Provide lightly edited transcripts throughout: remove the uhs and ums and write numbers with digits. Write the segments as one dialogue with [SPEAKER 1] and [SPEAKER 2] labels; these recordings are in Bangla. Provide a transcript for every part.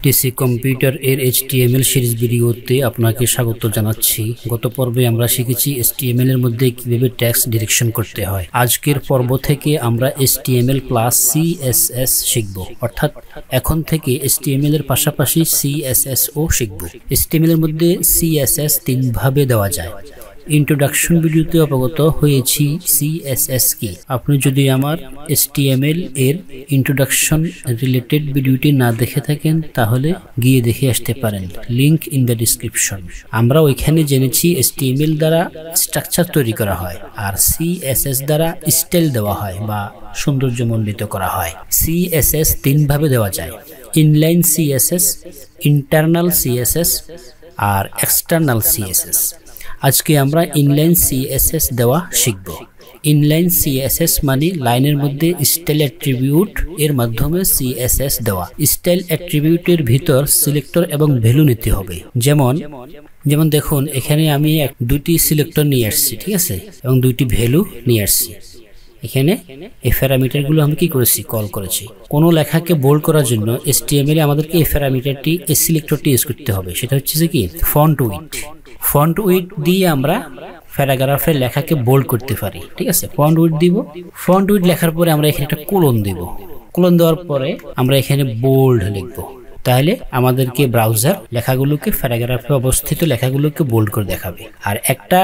[SPEAKER 1] টিসি কম্পিউটার এর HTML সিরিজ ভিডিওতে আপনাকে স্বাগত জানাচ্ছি। গত পর্বে আমরা শিখেছি HTML এর মধ্যে কিভাবে টেক্সট ডিরেকশন করতে হয়। আজকের পর্ব থেকে আমরা HTML প্লাস CSS শিখব, অর্থাৎ এখন থেকে HTML এর পাশাপাশি CSS ও শিখব। HTML এর মধ্যে CSS তিন ভাবে দেওয়া যায়। ইন্ট্রোডাকশন ভিডিওতে অবগত হয়েছি CSS কি। আপনি যদি আমার HTML এর ইন্ট্রোডাকশন রিলেটেড ভিডিওটি না দেখে থাকেন তাহলে গিয়ে দেখে আসতে পারেন, লিংক ইন দ্য ডিসক্রিপশন। আমরা ওইখানে জেনেছি HTML দ্বারা স্ট্রাকচার তৈরি করা হয় আর CSS দ্বারা স্টাইল দেওয়া হয় বা সৌন্দর্যমণ্ডিত করা হয়। CSS তিন ভাবে দেওয়া যায়: ইনলাইন CSS, ইন্টারনাল CSS আর এক্সটার্নাল CSS। আজকে আমরা ইনলাইন CSS দেওয়া শিখব। ইনলাইন CSS মানে লাইনের মধ্যে স্টাইল অ্যাট্রিবিউট এর মাধ্যমে CSS দেওয়া। স্টাইল অ্যাট্রিবিউটের ভিতর সিলেক্টর এবং ভ্যালু নিতে হবে। যেমন দেখুন, এখানে আমি দুটি সিলেক্টর নিয়ে আসছি, ঠিক আছে, এবং দুইটি ভ্যালু নিয়ে আসছি। এখানে এই প্যারামিটারগুলো আমি কি করেছি, কল করেছি। কোনো লেখাকে বোল্ড করার জন্য HTML এ আমাদেরকে এই প্যারামিটারটি, এই সিলেক্টরটি ইউজ করতে হবে। সেটা হচ্ছে যে কি, ফন্ট উইডথ। ফন্ট উইডথ দিয়ে আমরা প্যারাগ্রাফের লেখাকে বোল্ড করতে পারি, ঠিক আছে। ফন্ট উইডথ দিব। ফন্ট উইডথ লেখার পরে আমরা এখানে একটা কোলন দেব। কোলন দেওয়ার পরে আমরা এখানে বোল্ড লিখব। তাহলে আমাদেরকে ব্রাউজার লেখাগুলোকে, প্যারাগ্রাফে অবস্থিত লেখাগুলোকে বোল্ড করে দেখাবে। আর একটা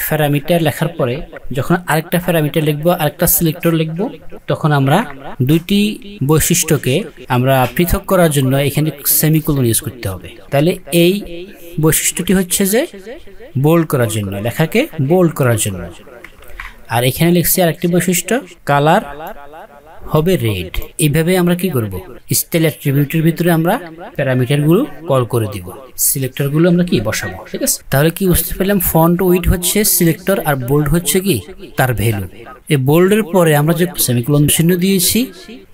[SPEAKER 1] প্যারামিটার লেখার পরে যখন আরেকটা প্যারামিটার লিখব, আরেকটা সিলেক্টর লিখব, তখন আমরা দুইটি বৈশিষ্ট্যকে আমরা পৃথক করার জন্য এখানে সেমিকোলন ইউজ করতে হবে। তাহলে এই বৈশিষ্ট্যটি হচ্ছে যে বোল্ড করার জন্য, লেখাকে বোল্ড করার জন্য। আর এখানে লিখছি আরেকটি বৈশিষ্ট্য, কালার হবে রেড। এইভাবে আমরা কি করব, স্টাইল অ্যাট্রিবিউটের ভিতরে আমরা প্যারামিটারগুলো কল করে দিব, সিলেক্টরগুলো আমরা কি বসাবো, ঠিক আছে। তাহলে কি বুঝতে পারলাম, ফন্ট উইডথ হচ্ছে সিলেক্টর আর বোল্ড হচ্ছে কি তার ভ্যালু। এই বোল্ডের পরে আমরা যে সেমিকোলন চিহ্ন দিয়েছি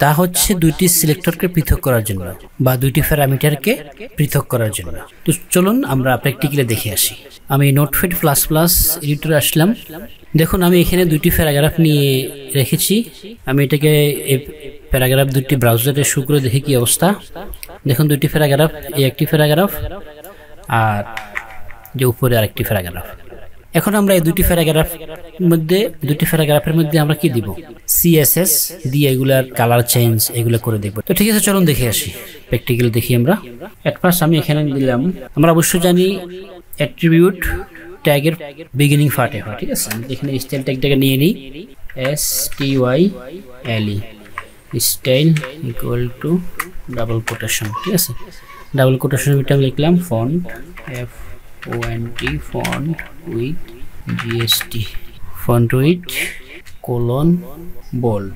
[SPEAKER 1] তা হচ্ছে দুইটি সিলেক্টরকে পৃথক করার জন্য বা দুইটি প্যারামিটারকে পৃথক করার জন্য। তো চলুন আমরা প্র্যাকটিক্যালি দেখে আসি। আমি নোটপ্যাড প্লাস প্লাস এডিটরে আসলাম। দেখুন, আমি এখানে দুইটি প্যারাগ্রাফ নিয়ে রেখেছি। আমি এটাকে এই প্যারাগ্রাফ দুটি ব্রাউজারে শুরু করে দেখি কি অবস্থা। দেখুন, দুইটি প্যারাগ্রাফ, এই একটি প্যারাগ্রাফ আর যে উপরে আরেকটি প্যারাগ্রাফ। এখন আমরা এই দুটি প্যারাগ্রাফের মধ্যে আমরা কি দিব, CSS দিয়ে এগুলার কালার চেঞ্জ এগুলো করে দেখব। তো ঠিক আছে, চলুন দেখে আসি, প্র্যাকটিক্যাল দেখি আমরা। এট ফার্স্ট আমি এখানে দিলাম, আমরা অবশ্যই জানি অ্যাট্রিবিউট ট্যাগের বিগিনিং পার্টে হয়, ঠিক আছে। এখানে স্টাইল ট্যাগটাকে নিয়ে নিই, STYLE, style equal to double quotation, ঠিক আছে। ডাবল কোটেশন এটা লিখলাম font, FONT, font with GST, font with colon bold,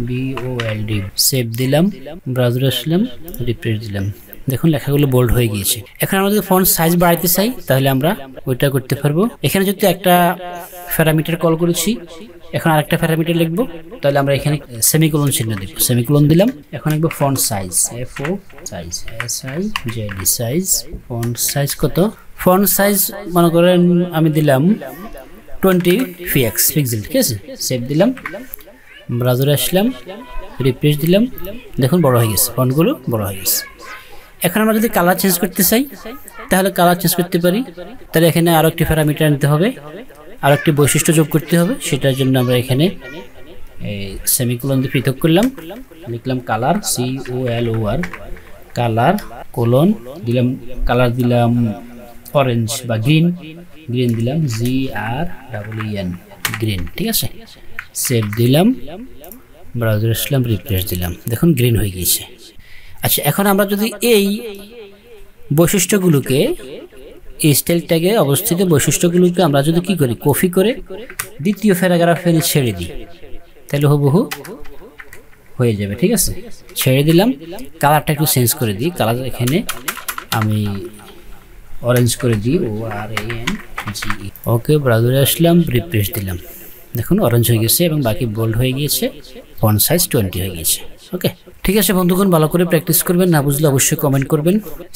[SPEAKER 1] BOLD। Save দিলাম, ব্রাউজারে আসলাম, রিফ্রেশ দিলাম। দেখুন লেখাগুলো বোল্ড হয়ে গিয়েছে। এখন আমরা যদি ফন্ট সাইজ বাড়াইতে চাই তাহলে আমরা ওইটা করতে পারবো। এখানে যদি একটা প্যারামিটার কল করেছি, এখন আরেকটা প্যারামিটার লিখবো, তাহলে আমরা এখানে সেমিকোলন চিহ্ন দিব। সেমিকোলন দিলাম। এখন লিখবো font size, FO size, SIZ size. Font size কত? ফন্ট সাইজ মনে করেন আমি দিলাম 20 পিক্সেল, ঠিক আছে। সেভ দিলাম, ব্রাউজারে আসলাম, রিফ্রেশ দিলাম। দেখুন বড় হয়ে গেছে, ফন্টগুলো বড় হয়ে গেছে। এখন আমরা যদি কালার চেঞ্জ করতে চাই তাহলে কালার চেঞ্জ করতে পারি। তাহলে এখানে আরো একটি প্যারামিটার নিতে হবে, আরো একটি বৈশিষ্ট্য যোগ করতে হবে। সেটার জন্য আমরা এখানে সেমিকোলন দিয়ে পৃথক করলাম, লিখলাম কালার, COLOR, কালার কোলন দিলাম, কালার দিলাম অরেঞ্জ বা গ্রিন, গ্রিন দিলাম GREEN, গ্রিন, ঠিক আছে। সেভ দিলাম, ব্রাউজারে আসলাম, রিফ্রেশ দিলাম। দেখুন গ্রিন হয়ে গিয়েছে। আচ্ছা, এখন আমরা যদি এই বৈশিষ্ট্যগুলোকে, স্টাইল ট্যাগে অবস্থিত বৈশিষ্ট্যগুলোকে আমরা যদি কি করি, কপি করে দ্বিতীয় প্যারাগ্রাফে ছেড়ে দিই, তাহলে হুবহু হয়ে যাবে, ঠিক আছে। ছেড়ে দিলাম, কালারটা একটু চেঞ্জ করে দিই। কালার এখানে আমি অরেঞ্জ করে দিই, ORANGE। ওকে, ব্রাউজারে আসলাম, রিফ্রেশ দিলাম। দেখুন অরেঞ্জ হয়ে গেছে এবং বাকি বোল্ড হয়ে গিয়েছে, ফন্ট সাইজ 20 হয়ে গিয়েছে। ওকে, ঠিক আছে বন্ধুগণ, ভালো করে প্র্যাকটিস করবেন, না বুঝলে অবশ্যই কমেন্ট করবেন।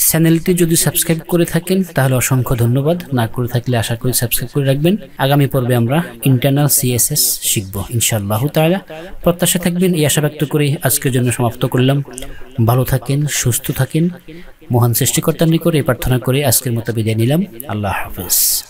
[SPEAKER 1] চ্যানেলটি যদি সাবস্ক্রাইব করে থাকেন তাহলে অসংখ্য ধন্যবাদ, না করে থাকলে আশা করি সাবস্ক্রাইব করে রাখবেন। আগামী পর্বে আমরা ইন্টারনাল সিএসএস শিখব ইনশাআল্লাহ তাআলা। প্রত্যাশা থাকবেন এই আশা ব্যক্ত করে আজকের জন্য সমাপ্ত করলাম। ভালো থাকেন, সুস্থ থাকেন, মহান সৃষ্টিকর্তার নিকট এই প্রার্থনা করে আজকের মতো বিদায় নিলাম। আল্লাহ হাফেজ।